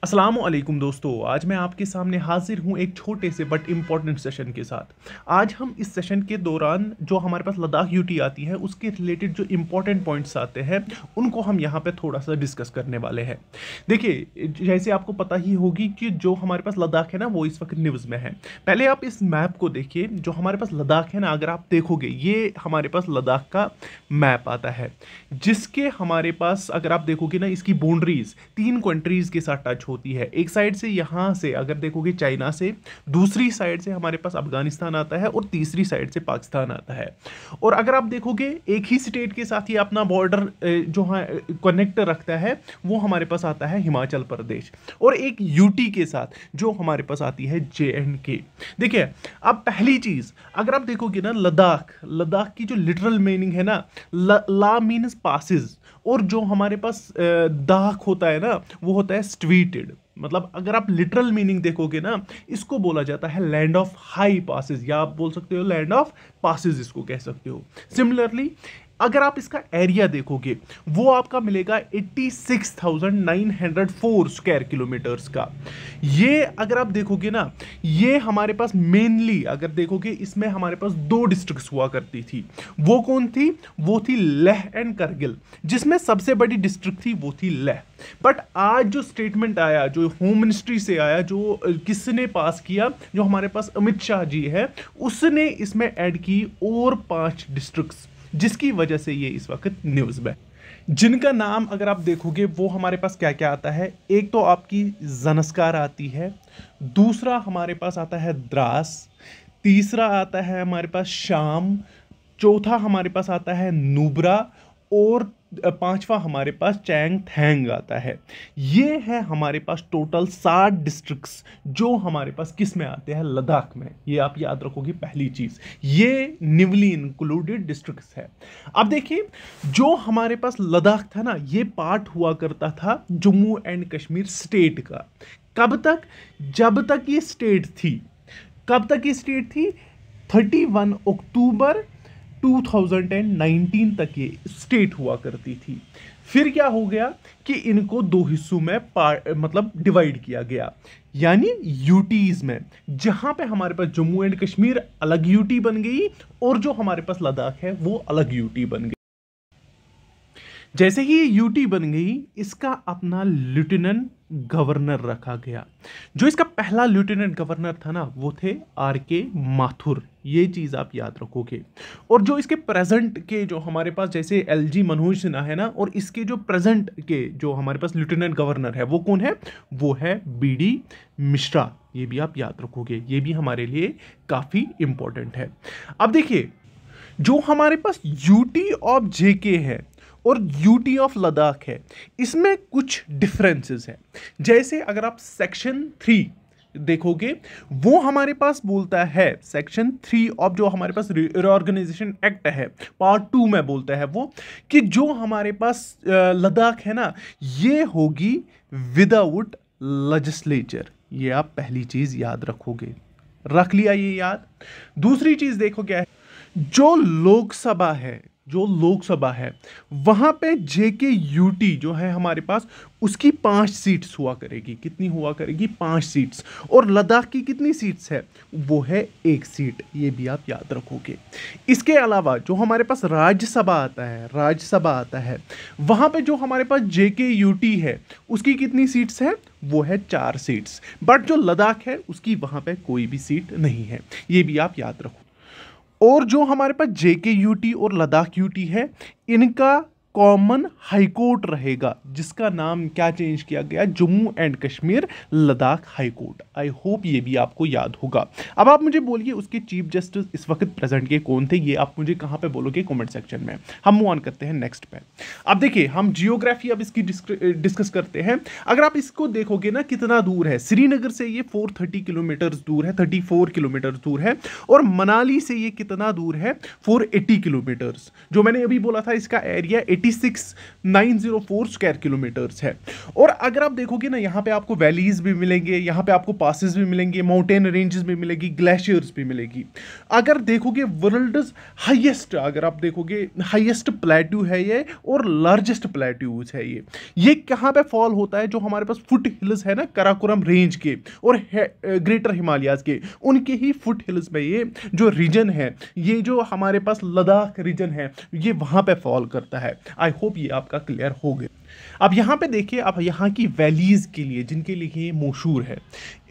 अस्सलाम वालेकुम दोस्तों, आज मैं आपके सामने हाजिर हूँ एक छोटे से बट इम्पॉर्टेंट सेशन के साथ। आज हम इस सेशन के दौरान जो हमारे पास लद्दाख यूटी आती है उसके रिलेटेड जो इम्पॉर्टेंट पॉइंट्स आते हैं उनको हम यहाँ पे थोड़ा सा डिस्कस करने वाले हैं। देखिए, जैसे आपको पता ही होगी कि जो हमारे पास लद्दाख है ना वो इस वक्त न्यूज़ में है। पहले आप इस मैप को देखिए, जो हमारे पास लद्दाख है ना, अगर आप देखोगे ये हमारे पास लद्दाख का मैप आता है, जिसके हमारे पास अगर आप देखोगे ना इसकी बाउंड्रीज 3 कंट्रीज के साथ टच होती है। एक साइड से यहाँ से अगर देखोगे चाइना से, दूसरी साइड से हमारे पास अफगानिस्तान आता है और तीसरी साइड से पाकिस्तान आता है। और अगर आप देखोगे एक ही स्टेट के साथ ये अपना बॉर्डर जो है कनेक्ट रखता है, वो हमारे पास आता है हिमाचल प्रदेश, और एक यूटी के साथ जो हमारे पास आती है JNK। देखिए, अब पहली चीज अगर आप देखोगे ना, लद्दाख की जो लिटरल मीनिंग है ना, ला मीन्स पासिस, और जो हमारे पास दाख होता है ना वो होता है स्ट्वीटेड। मतलब अगर आप लिटरल मीनिंग देखोगे ना, इसको बोला जाता है लैंड ऑफ हाई पासिस, या आप बोल सकते हो लैंड ऑफ पासिस, इसको कह सकते हो। सिमिलरली अगर आप इसका एरिया देखोगे वो आपका मिलेगा 86,904 स्क्वायर किलोमीटर्स का। ये अगर आप देखोगे ना, ये हमारे पास मेनली अगर देखोगे इसमें हमारे पास 2 डिस्ट्रिक्ट्स हुआ करती थी। वो कौन थी? वो थी लेह एंड करगिल, जिसमें सबसे बड़ी डिस्ट्रिक्ट थी वो थी लेह। बट आज जो स्टेटमेंट आया, जो होम मिनिस्ट्री से आया, जो किसने पास किया, जो हमारे पास अमित शाह जी है, उसने इसमें ऐड की और 5 डिस्ट्रिक्ट्स, जिसकी वजह से ये इस वक्त न्यूज़ में, जिनका नाम अगर आप देखोगे वो हमारे पास क्या क्या आता है। एक तो आपकी ज़नस्कार आती है, दूसरा हमारे पास आता है द्रास, तीसरा आता है हमारे पास शाम, चौथा हमारे पास आता है नुब्रा, और 5वां हमारे पास चैंग थैंग आता है। ये है हमारे पास टोटल 60 डिस्ट्रिक्ट्स जो हमारे पास किस में आते हैं, लद्दाख में। ये आप याद रखोगे पहली चीज, ये न्यूली इंक्लूडेड डिस्ट्रिक्ट्स है। अब देखिए, जो हमारे पास लद्दाख था ना, ये पार्ट हुआ करता था जम्मू एंड कश्मीर स्टेट का। कब तक? जब तक ये स्टेट थी। कब तक ये स्टेट थी? 31 अक्टूबर 2019 तक ये स्टेट हुआ करती थी। फिर क्या हो गया कि इनको 2 हिस्सों में मतलब डिवाइड किया गया, यानी यूटीज में, जहां पे हमारे पास जम्मू एंड कश्मीर अलग यूटी बन गई और जो हमारे पास लद्दाख है वो अलग यूटी बन गई। जैसे ही ये यूटी बन गई, इसका अपना लेफ्टिनेंट गवर्नर रखा गया। जो इसका पहला लेफ्टिनेंट गवर्नर था ना, वो थे RK माथुर। ये चीज आप याद रखोगे। और जो इसके प्रेजेंट के जो हमारे पास जैसे LG मनोज सिन्हा है ना, और इसके जो प्रेजेंट के जो हमारे पास लेफ्टिनेंट गवर्नर है वो कौन है? वो है BD मिश्रा। ये भी आप याद रखोगे, ये भी हमारे लिए काफी इंपॉर्टेंट है। अब देखिए, जो हमारे पास यूटी ऑफ JK है और यूटी ऑफ लद्दाख है, इसमें कुछ डिफरेंसेस हैं। जैसे अगर आप सेक्शन 3 देखोगे, वो हमारे पास बोलता है, सेक्शन 3 ऑफ जो हमारे पास रीऑर्गेनाइजेशन एक्ट है, पार्ट 2 में बोलता है वो कि जो हमारे पास लद्दाख है ना, ये होगी विदाउट लेजिस्लेचर। ये आप पहली चीज याद रखोगे। रख लिया ये याद। दूसरी चीज देखो क्या है, जो लोकसभा है वहां पे JK यूटी जो है हमारे पास, उसकी 5 सीट्स हुआ करेगी। कितनी हुआ करेगी? 5 सीट्स। और लद्दाख की कितनी सीट्स है? वो है 1 सीट। ये भी आप याद रखोगे। इसके अलावा जो हमारे पास राज्यसभा आता है, वहां पे जो हमारे पास JK यूटी है उसकी कितनी सीट्स है? वो है 4 सीट्स। बट जो लद्दाख है उसकी वहां पे कोई भी सीट नहीं है। ये भी आप याद रखो। और जो हमारे पास JK यूटी और लद्दाख यूटी है, इनका कॉमन हाईकोर्ट रहेगा, जिसका नाम क्या चेंज किया गया? Jammu and Kashmir Ladakh high court. I hope ये भी आपको याद होगा। अब आप मुझे बोलिए उसके चीफ जस्टिस इस वक्त प्रेजेंट के कौन थे? ये आप मुझे कहाँ पे बोलोगे? कमेंट सेक्शन में। हम मूव ऑन करते हैं नेक्स्ट पे। अब देखिए, हम जियोग्राफी अब इसकी डिस्कस करते हैं। अगर आप इसको देखोगे ना, कितना दूर है श्रीनगर से? ये 430 किलोमीटर दूर है, 34 किलोमीटर दूर है। और मनाली से ये कितना दूर है? 480 किलोमीटर्स। जो मैंने अभी बोला था, इसका एरिया 86,904 स्क्वायर किलोमीटर्स है। और अगर आप देखोगे ना, यहाँ पे आपको वैलीज भी मिलेंगे, यहाँ पे आपको पासेस भी मिलेंगे, माउंटेन रेंजेस भी मिलेगी, ग्लेशियर्स भी मिलेगी। अगर देखोगे वर्ल्ड हाईएस्ट, अगर आप देखोगे हाईएस्ट प्लेट्यू है ये और लार्जेस्ट प्लेट्यूज है ये कहाँ पे फॉल होता है? जो हमारे पास फुट हिल्स है ना कराकोरम रेंज के और ग्रेटर हिमालयाज के, उनके ही फुट हिल्स में ये जो रीजन है, ये जो हमारे पास लद्दाख रीजन है, ये वहां पे फॉल करता है। आई होप ये आपका क्लियर हो गया। अब यहाँ पे देखिए, अब यहाँ की वैलीज के लिए जिनके लिए ये मशहूर है,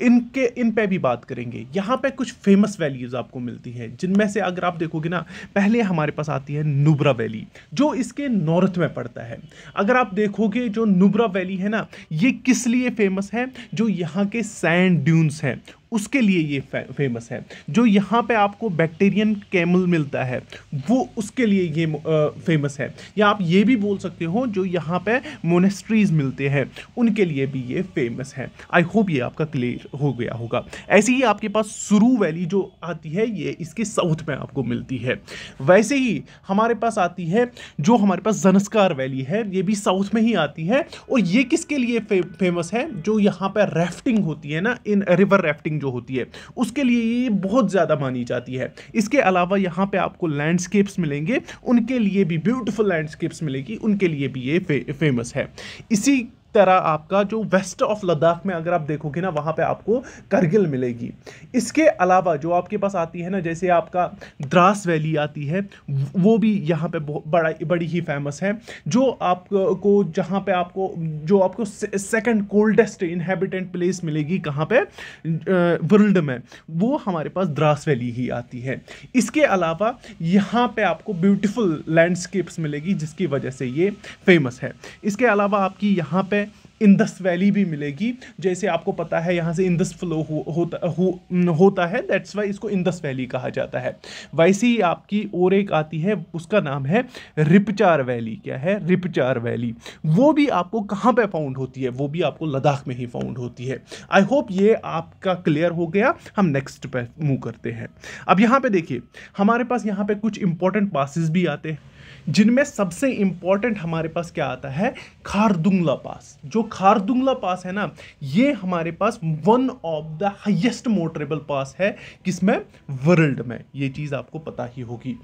इन पे भी बात करेंगे। यहाँ पे कुछ फेमस वैलीज आपको मिलती हैं, जिनमें से अगर आप देखोगे ना, पहले हमारे पास आती है नुब्रा वैली, जो इसके नॉर्थ में पड़ता है। अगर आप देखोगे जो नुब्रा वैली है ना, ये किस लिए फेमस है? जो यहाँ के सैंड ड्यून्स हैं उसके लिए ये फेमस है। जो यहाँ पे आपको बैक्टीरियन कैमल मिलता है, वो उसके लिए ये फेमस है। या आप ये भी बोल सकते हो जो यहाँ पे मोनेस्ट्रीज मिलते हैं, उनके लिए भी ये फेमस है। आई होप ये आपका क्लियर हो गया होगा। ऐसे ही आपके पास सुरू वैली जो आती है, ये इसके साउथ में आपको मिलती है। वैसे ही हमारे पास आती है जो हमारे पास ज़नस्कार वैली है, ये भी साउथ में ही आती है। और ये किसके लिए फेमस है? जो यहाँ पे राफ्टिंग होती है ना, इन रिवर राफ्टिंग जो होती है, उसके लिए ये बहुत ज़्यादा मानी जाती है। इसके अलावा यहाँ पे आपको लैंडस्केप्स मिलेंगे, उनके लिए भी ब्यूटीफुल लैंडस्केप्स मिलेगी, उनके लिए भी ये फेमस है। इसी तरह आपका जो वेस्ट ऑफ लद्दाख में अगर आप देखोगे ना, वहाँ पे आपको करगिल मिलेगी। इसके अलावा जो आपके पास आती है ना, जैसे आपका द्रास वैली आती है, वो भी यहाँ पे बड़ी ही फेमस है। जो आपको जहाँ पे आपको जो आपको सेकंड कोल्डेस्ट इनहेबिटेंट प्लेस मिलेगी कहाँ पे वर्ल्ड में, वो हमारे पास द्रास वैली ही आती है। इसके अलावा यहाँ पे आपको ब्यूटीफुल लैंडस्केप्स मिलेगी, जिसकी वजह से ये फेमस है। इसके अलावा आपकी यहाँ पे इंदस वैली भी मिलेगी। जैसे आपको पता है यहाँ से इंदस फ्लो होता है, दैट्स वाई इसको इंदस वैली कहा जाता है। वैसे ही आपकी और एक आती है, उसका नाम है रिपचार वैली। क्या है? रिपचार वैली। वो भी आपको कहाँ पे फाउंड होती है? वो भी आपको लद्दाख में ही फाउंड होती है। आई होप ये आपका क्लियर हो गया। हम नेक्स्ट पे मूव करते हैं। अब यहाँ पे देखिए, हमारे पास यहाँ पे कुछ इंपॉर्टेंट पासेस भी आते हैं, जिनमें सबसे इंपॉर्टेंट हमारे पास क्या आता है? खारदुंगला पास। जो खारदुंगला पास है ना, ये हमारे पास one of the highest motorable pass है। किसमें? वर्ल्ड में। ये चीज आपको पता ही होगी।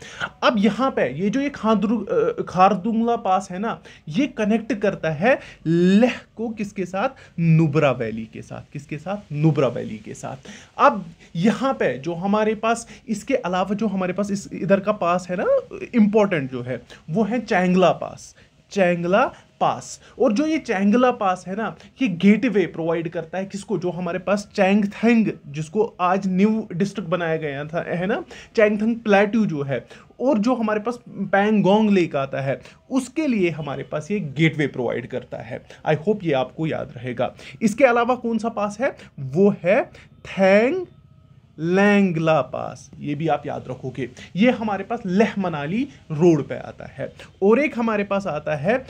अब यहाँ पे ये जो ये खारदुंगला पास है ना, ये कनेक्ट करता है लेह को किसके साथ? नुब्रा वैली के साथ। किसके साथ? नुब्रा वैली के साथ। अब यहाँ पे जो हमारे पास, इसके अलावा जो हमारे पास इस इधर का पास है ना, इंपॉर्टेंट जो है, वो है चैंगला पास। चैंगला पास। और जो ये चैंगला पास है ना, ये गेटवे प्रोवाइड करता है किसको? जो हमारे पास चैंगथंग, जिसको आज न्यू डिस्ट्रिक्ट बनाया गया था, है ना, चैंगथंग प्लेट्यू जो है, और जो हमारे पास पैंगोंग लेक आता है, उसके लिए हमारे पास ये गेटवे प्रोवाइड करता है। आई होप ये आपको याद रहेगा। इसके अलावा कौन सा पास है? वो है थैंग लैंगला पास। ये भी आप याद रखोगे। ये हमारे पास लेह मनाली रोड पे आता है। और एक हमारे पास आता है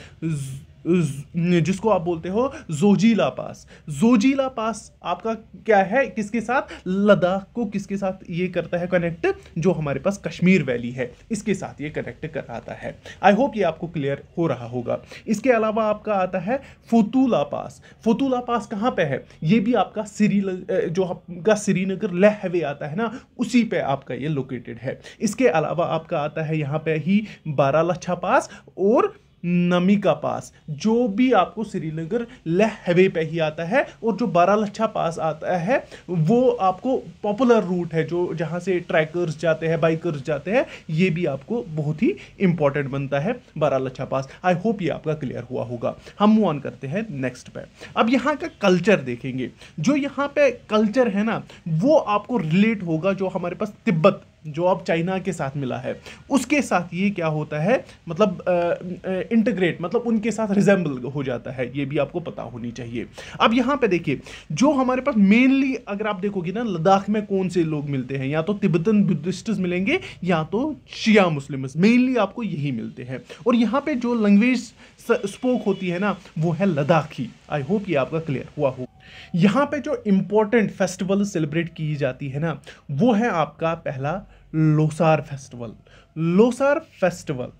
जिसको आप बोलते हो जोजीला पास। जोजीला पास आपका क्या है? किसके साथ? लद्दाख को किसके साथ ये करता है कनेक्ट? जो हमारे पास कश्मीर वैली है, इसके साथ ये कनेक्ट कराता है। आई होप ये आपको क्लियर हो रहा होगा। इसके अलावा आपका आता है फतूला पास। फतूला पास कहाँ पे है? ये भी आपका जो आपका श्रीनगर लेह हाईवे आता है ना, उसी पे आपका ये लोकेटेड है। इसके अलावा आपका आता है यहाँ पे ही बारालाछा पास और नमिका पास, जो भी आपको श्रीनगर लेह हाईवे पे ही आता है। और जो बारालाछा पास आता है, वो आपको पॉपुलर रूट है, जो जहाँ से ट्रैकर्स जाते हैं, बाइकर्स जाते हैं। ये भी आपको बहुत ही इंपॉर्टेंट बनता है बारालाछा पास। आई होप ये आपका क्लियर हुआ होगा। हम मूव ऑन करते हैं नेक्स्ट पे। अब यहाँ का कल्चर देखेंगे। जो यहाँ पे कल्चर है ना, वो आपको रिलेट होगा जो हमारे पास तिब्बत, जो अब चाइना के साथ मिला है, उसके साथ ये क्या होता है, मतलब इंटीग्रेट, मतलब उनके साथ रिजेंबल हो जाता है। ये भी आपको पता होनी चाहिए। अब यहाँ पे देखिए, जो हमारे पास मेनली अगर आप देखोगे ना, लद्दाख में कौन से लोग मिलते हैं? या तो तिब्बतन बुद्धिस्ट्स मिलेंगे, या तो शिया मुस्लिम्स, मेनली आपको यही मिलते हैं। और यहाँ पे जो लैंग्वेज स्पोक होती है ना, वो है लद्दाखी। आई होप ये आपका क्लियर हुआ हो। यहाँ पे जो इंपॉर्टेंट फेस्टिवल सेलिब्रेट की जाती है ना, वो है आपका पहला लोसार फेस्टिवल। लोसार फेस्टिवल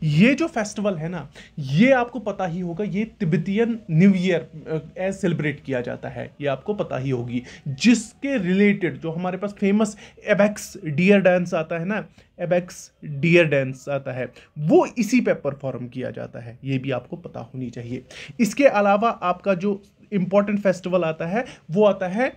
ये जो फेस्टिवल है ना, ये आपको पता ही होगा, ये Tibetan new year as celebrate किया जाता है, ये आपको पता ही होगी। जिसके रिलेटेड जो हमारे पास फेमस एबेक्स डियर डांस आता है ना, एबेक्स डियर डांस आता है, वो इसी पे परफॉर्म किया जाता है, ये भी आपको पता होनी चाहिए। इसके अलावा आपका जो इंपॉर्टेंट फेस्टिवल आता है वो आता है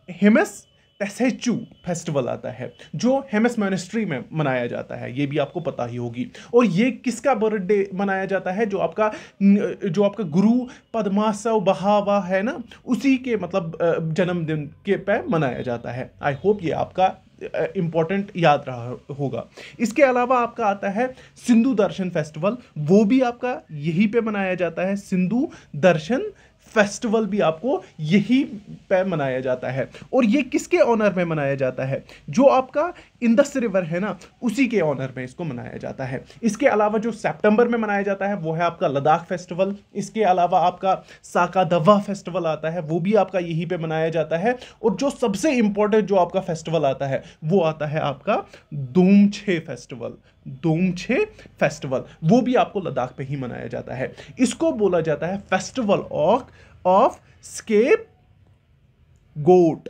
हेमस टेसेचू फेस्टिवल आता है, जो हेमस मोनेस्ट्री में मनाया जाता है, ये भी आपको पता ही होगी। और ये किसका बर्थडे मनाया जाता है, जो आपका गुरु पद्मासव बहावा है ना, उसी के मतलब जन्मदिन के पे मनाया जाता है। आई होप ये आपका इंपॉर्टेंट याद रहा होगा। इसके अलावा आपका आता है सिंधु दर्शन फेस्टिवल, वो भी आपका यहीं पे मनाया जाता है। सिंधु दर्शन फेस्टिवल भी आपको यही पे मनाया जाता है, और ये किसके ऑनर में मनाया जाता है, जो आपका इंदस रिवर है ना, उसी के ऑनर में इसको मनाया जाता है। इसके अलावा जो सितंबर में मनाया जाता है वो है आपका लद्दाख फेस्टिवल। इसके अलावा आपका साकादवा फेस्टिवल आता है, वो भी आपका यहीं पे मनाया जाता है। और जो सबसे इंपॉर्टेंट जो आपका फेस्टिवल आता है वो आता है आपका दोमछे फेस्टिवल। दोमछे फेस्टिवल वो भी आपको लद्दाख पे ही मनाया जाता है। इसको बोला जाता है फेस्टिवल ऑफ स्केप गोट,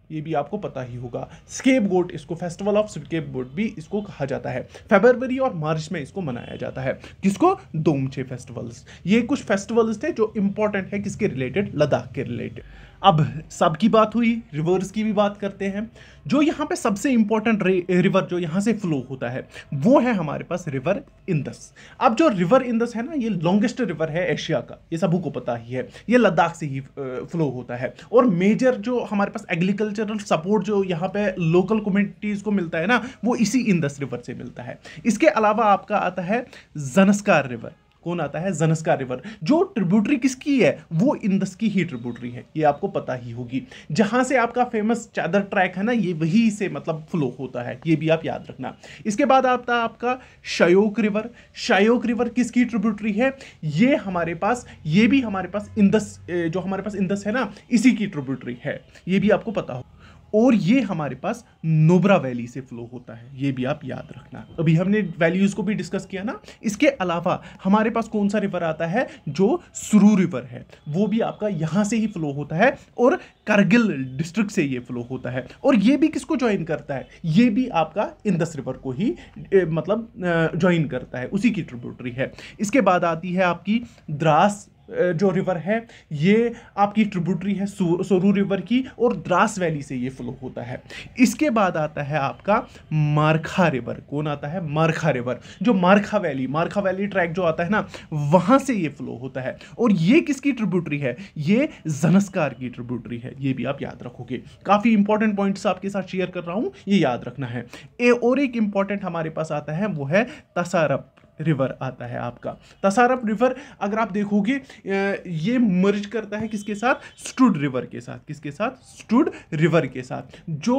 ये भी आपको पता ही होगा। स्केप गोट, इसको फेस्टिवल ऑफ स्केप गोट भी इसको कहा जाता है। फरवरी और मार्च में इसको मनाया जाता है। किसको? दोमछे फेस्टिवल्स। ये कुछ फेस्टिवल्स थे जो इंपॉर्टेंट है किसके रिलेटेड, लद्दाख के रिलेटेड। अब सबकी बात हुई, रिवर्स की भी बात करते हैं। जो यहाँ पे सबसे इंपॉर्टेंट रिवर जो यहाँ से फ्लो होता है वो है हमारे पास रिवर इंदस। अब जो रिवर इंदस है ना, ये लॉन्गेस्ट रिवर है एशिया का, ये सबको पता ही है। ये लद्दाख से ही फ्लो होता है। और मेजर जो हमारे पास एग्रीकल्चरल सपोर्ट जो यहाँ पे लोकल कम्युनिटीज को मिलता है ना, वो इसी इंदस रिवर से मिलता है। इसके अलावा आपका आता है ज़नस्कार रिवर। कौन आता है? ज़नस्कार रिवर, जो ट्रिब्यूटरी किसकी है, वो इंदस की ही ट्रिब्यूटरी है, ये आपको पता ही होगी। जहां से आपका फेमस चादर ट्रैक है ना, ये वही से मतलब फ्लो होता है, ये भी आप याद रखना। इसके बाद आता है आपका श्योक रिवर। श्योक रिवर किसकी ट्रिब्यूटरी है? ये हमारे पास, ये भी हमारे पास इंदस, जो हमारे पास इंदस है ना, इसी की ट्रिब्यूटरी है, ये भी आपको पता हो। और ये हमारे पास नुब्रा वैली से फ्लो होता है, ये भी आप याद रखना। अभी हमने वैल्यूज को भी डिस्कस किया ना। इसके अलावा हमारे पास कौन सा रिवर आता है? जो सुरू रिवर है, वो भी आपका यहां से ही फ्लो होता है और करगिल डिस्ट्रिक्ट से ये फ्लो होता है। और ये भी किसको ज्वाइन करता है? ये भी आपका इंदस रिवर को ही मतलब ज्वाइन करता है, उसी की ट्रिब्यूटरी है। इसके बाद आती है आपकी द्रास जो रिवर है, ये आपकी ट्रिब्यूटरी है सोरू रिवर की, और द्रास वैली से ये फ्लो होता है। इसके बाद आता है आपका मारखा रिवर। कौन आता है? मारखा रिवर, जो मारखा वैली ट्रैक जो आता है ना, वहां से ये फ्लो होता है। और ये किसकी ट्रिब्यूटरी है? ये ज़नस्कार की ट्रिब्यूटरी है, ये भी आप याद रखोगे। काफी इंपॉर्टेंट पॉइंट्स आपके साथ शेयर कर रहा हूं, ये याद रखना है। और एक इंपॉर्टेंट हमारे पास आता है, वो है तसारप रिवर आता है आपका। तसारप रिवर अगर आप देखोगे, ये मर्ज करता है किसके साथ? स्टुड रिवर के साथ। किसके साथ? स्टुड रिवर के साथ, जो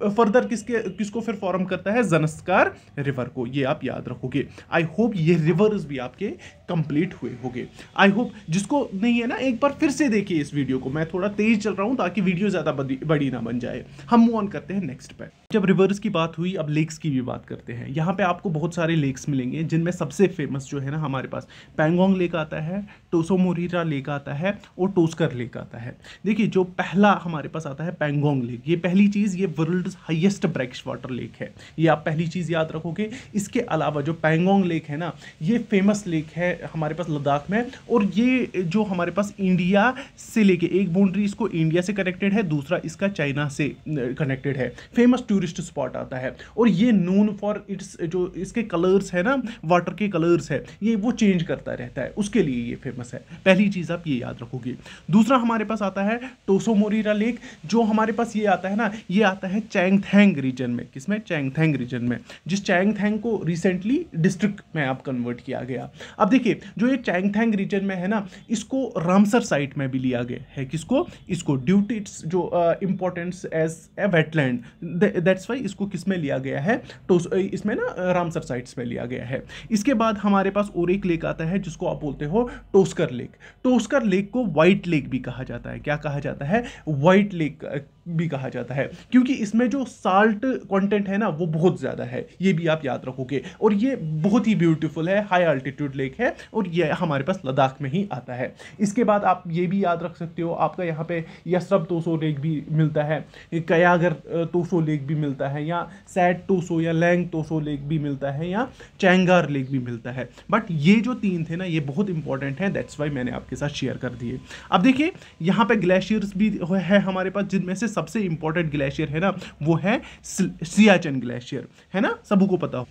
फर्दर किसको फिर फॉर्म करता है? ज़नस्कार रिवर को, ये आप याद रखोगे। आई होप ये रिवर्स भी आपके कंप्लीट हुए होंगे। आई होप जिसको नहीं है ना, एक बार फिर से देखिए इस वीडियो को। मैं थोड़ा तेज चल रहा हूं ताकि वीडियो ज्यादा बड़ी ना बन जाए। हम मूव ऑन करते हैं नेक्स्ट पे। जब रिवर्स की बात हुई, अब लेक्स की भी बात करते हैं। यहाँ पे आपको बहुत सारे लेक्स मिलेंगे, जिनमें सबसे फेमस जो है ना हमारे पास पैंगोंग लेक आता है, टोसो मोरिरा लेक आता है, और टोस्कर लेक आता है। देखिए, जो पहला हमारे पास आता है पैंगोंग लेक, ये पहली चीज़, ये world highest brackish water lake है, ये आप पहली चीज़ याद रखोगे। इसके अलावा जो पैंगोंग लेक है ना, ये फेमस लेक है हमारे पास लद्दाख में, और ये जो हमारे पास इंडिया से लेके एक बाउंड्री इसको इंडिया से कनेक्टेड है, दूसरा इसका चाइना से कनेक्टेड है। फेमस टूरिस्ट स्पॉट आता है, और ये नोन फॉर इट्स, जो इसके कलर्स है ना, वाटर के कलर्स है, ये वो चेंज करता रहता है, उसके लिए ये फेमस है। पहली चीज आप ये याद रखोगे। दूसरा हमारे पास आता है टोसो मोरिरा लेक, जो हमारे पास ये आता है ना, ये आता है चैंगथैंग रीजन में। किसमें? चैंगथैंग रीजन में, जिस चैंगथैंग को रिसेंटली डिस्ट्रिक्ट में आप कन्वर्ट किया गया। अब देखिए, जो ये चैंगथैंग रीजन में है ना, इसको रामसर साइट में भी लिया गया है। किसको? इसको, ड्यू टू इट्स जो importance as a wetland, that's why इसको किस में लिया गया है? तो इसमें ना रामसर साइट्स में लिया गया है। है। इसके बाद हमारे पास और एक लेक आता है जिसको आप बोलते हो टोस्कर लेक। टोस्कर लेक को व्हाइट लेक भी कहा जाता है। क्या कहा जाता है? व्हाइट लेक भी कहा जाता है, क्योंकि इसमें जो साल्ट कंटेंट है ना वो बहुत ज़्यादा है, ये भी आप याद रखोगे। और ये बहुत ही ब्यूटीफुल है, हाई अल्टीट्यूड लेक है और ये हमारे पास लद्दाख में ही आता है। इसके बाद आप ये भी याद रख सकते हो, आपका यहाँ पे यसरब तोसो लेक भी मिलता है, कयागर तोसो लेक भी मिलता है, या सैट तोसो या लैंग तोसो लेक भी मिलता है, या चैंगार लेक भी मिलता है। बट ये जो तीन थे ना ये बहुत इंपॉर्टेंट है, दैट्स वाई मैंने आपके साथ शेयर कर दिए। अब देखिए यहाँ पे ग्लेशियर्स भी है हमारे पास, जिनमें से सबसे इंपॉर्टेंट ग्लेशियर है ना वो है सियाचिन ग्लेशियर, है ना, सबको पता हो।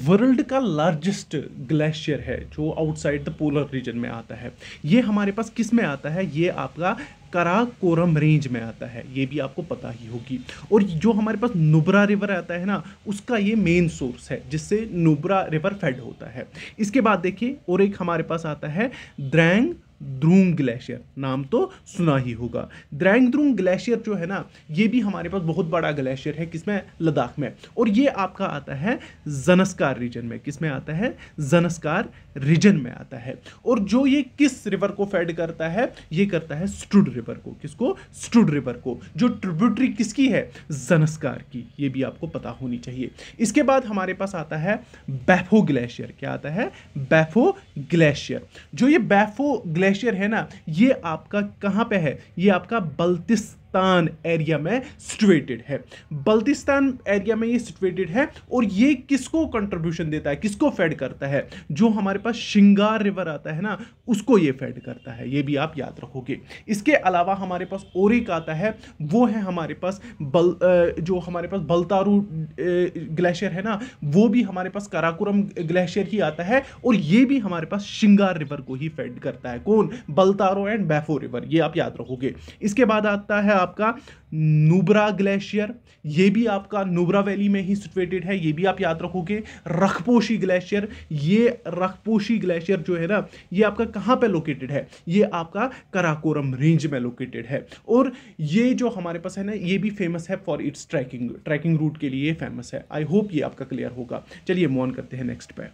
वर्ल्ड का लार्जेस्ट ग्लेशियर है जो आउटसाइड द पोलर रीजन में आता है। ये हमारे पास किस में आता है? ये आपका कराकोरम रेंज में आता है, ये भी आपको पता ही होगी। और जो हमारे पास नुब्रा रिवर आता है ना उसका ये मेन सोर्स है जिससे नुब्रा रिवर फेड होता है। इसके बाद देखिए और एक हमारे पास आता है द्रैंग द्रुंग ग्लेशियर, नाम तो सुना ही होगा। द्रैंग द्रुंग ग्लेशियर जो है ना ये भी हमारे पास बहुत बड़ा ग्लेशियर है, किसमें? लद्दाख में। और ये आपका आता है ज़नस्कार रीजन में। किसमें आता है? ज़नस्कार रीजन में आता है। और जो ये किस रिवर को फेड करता है? ये करता है स्ट्रुड रिवर को। किसको? स्ट्रुड रिवर को, जो ट्रिब्यूटरी किसकी है? ज़नस्कार की, ये भी आपको पता होनी चाहिए। इसके बाद हमारे पास आता है बैफो ग्लेशियर। क्या आता है? बैफो ग्लेशियर। जो ये बैफो ग्लेशियर है ना ये आपका कहां पे है? ये आपका बल्तिस्तान एरिया में सिचुएटेड है। बल्तिस्तान एरिया में ये सिचुएटेड है और ये किसको कंट्रीब्यूशन देता है, किसको फेड करता है? जो हमारे पास शिंगार रिवर आता है ना उसको ये फेड करता है, ये भी आप याद रखोगे। इसके अलावा हमारे पास और एक आता है, वो है हमारे पास जो हमारे पास बलतारू ग्लेशियर है ना वो भी हमारे पास काराकोरम ग्लेशियर ही आता है और ये भी हमारे पास शिंगार रिवर को ही फेड करता है। कौन? बलतारो एंड बैफो रिवर, ये आप याद रखोगे। इसके बाद आता है आपका नुब्रा ग्लेशियर, ये भी आपका नुब्रा वैली में ही सिचुएटेड है, ये भी आप याद रखोगे। रखपोशी ग्लेशियर, ये रखपोशी ग्लेशियर जो है ना ये आपका कहां पे लोकेटेड है? ये आपका कराकोरम रेंज में लोकेटेड है। और ये जो हमारे पास है ना ये भी फेमस है फॉर इट्स ट्रैकिंग रूट के लिए फेमस है। आई होप ये आपका क्लियर होगा। चलिए मूव ऑन करते हैं नेक्स्ट पे।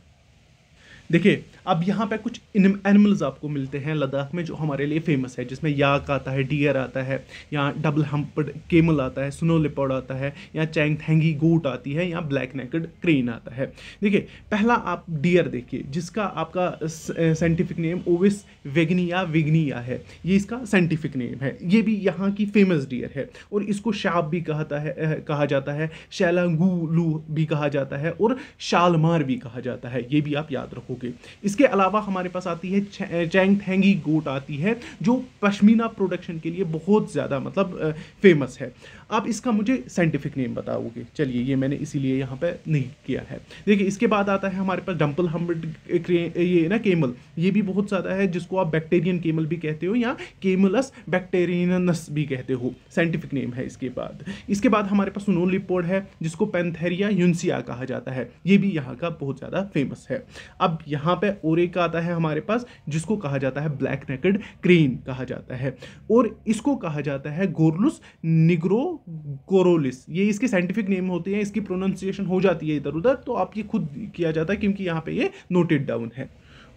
देखिए अब यहाँ पे कुछ एनिमल्स आपको मिलते हैं लद्दाख में जो हमारे लिए फेमस है, जिसमें याक आता है, डियर आता है, यहाँ डबल हम्प्ड केमल आता है, स्नो लेपर्ड आता है, यहाँ चैंगथैंगी गोट आती है, यहाँ ब्लैक नेकेड क्रेन आता है। देखिए पहला आप डियर देखिए जिसका आपका साइंटिफिक नेम ओविस विग्निया है, ये इसका साइंटिफिक नेम है। ये भी यहाँ की फेमस डियर है और इसको शाप भी कहा जाता है, शैलांगुलू भी कहा जाता है और शालमार भी कहा जाता है, ये भी आप याद रखो। इसके अलावा हमारे पास आती है चैंगथैंगी गोट आती है जो पश्मीना प्रोडक्शन के लिए बहुत ज्यादा मतलब फेमस है। आप इसका मुझे साइंटिफिक नेम बताओगे? चलिए ये मैंने इसीलिए यहाँ पे नहीं किया है। देखिए इसके बाद आता है हमारे पास डम्पल हम्प्ड ये ना केमल, ये भी बहुत ज़्यादा है जिसको आप बैक्टीरियन केमल भी कहते हो या केमलस बैक्टीरियनस भी कहते हो, साइंटिफिक नेम है इसके बाद हमारे पास स्नो लिपर्ड है जिसको पैंथेरिया यूंसिया कहा जाता है, ये भी यहाँ का बहुत ज़्यादा फेमस है। अब यहाँ पे और एक आता है हमारे पास जिसको कहा जाता है ब्लैक नेकेड क्रेन कहा जाता है और इसको कहा जाता है गोरलुस निग्रोकोरोलिस, ये इसके साइंटिफिक नेम होते हैं, इसकी प्रोनाउंसिएशन हो जाती है इधर उधर तो आप ये खुद किया जाता है क्योंकि यहाँ पे ये नोटेड डाउन है।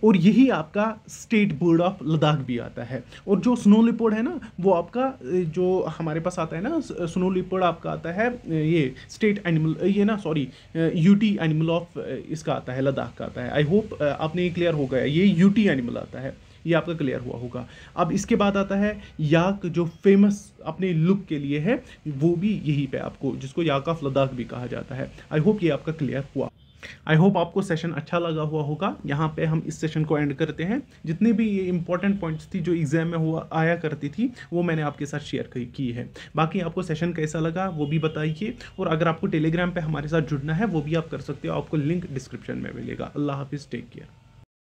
और यही आपका स्टेट बर्ड ऑफ लद्दाख भी आता है। और जो स्नो लिपर्ड है ना वो आपका जो हमारे पास आता है ना स्नो लिपर्ड आपका आता है ये स्टेट एनिमल ये ना सॉरी यूटी एनिमल ऑफ इसका आता है, लद्दाख का आता है। आई होप आपने ये क्लियर हो गया, ये यूटी एनिमल आता है, ये आपका क्लियर हुआ होगा। अब इसके बाद आता है याक जो फेमस अपने लुक के लिए है, वो भी यहीं पे आपको जिसको याक ऑफ लद्दाख भी कहा जाता है। आई होप ये आपका क्लियर हुआ। आई होप आपको सेशन अच्छा लगा हुआ होगा। यहाँ पे हम इस सेशन को एंड करते हैं। जितने भी ये इंपॉर्टेंट पॉइंट्स थी जो एग्जाम में आया करती थी वो मैंने आपके साथ शेयर की है। बाकी आपको सेशन कैसा लगा वो भी बताइए और अगर आपको टेलीग्राम पे हमारे साथ जुड़ना है वो भी आप कर सकते हो, आपको लिंक डिस्क्रिप्शन में मिलेगा। अल्लाह हाफिज़, टेक केयर।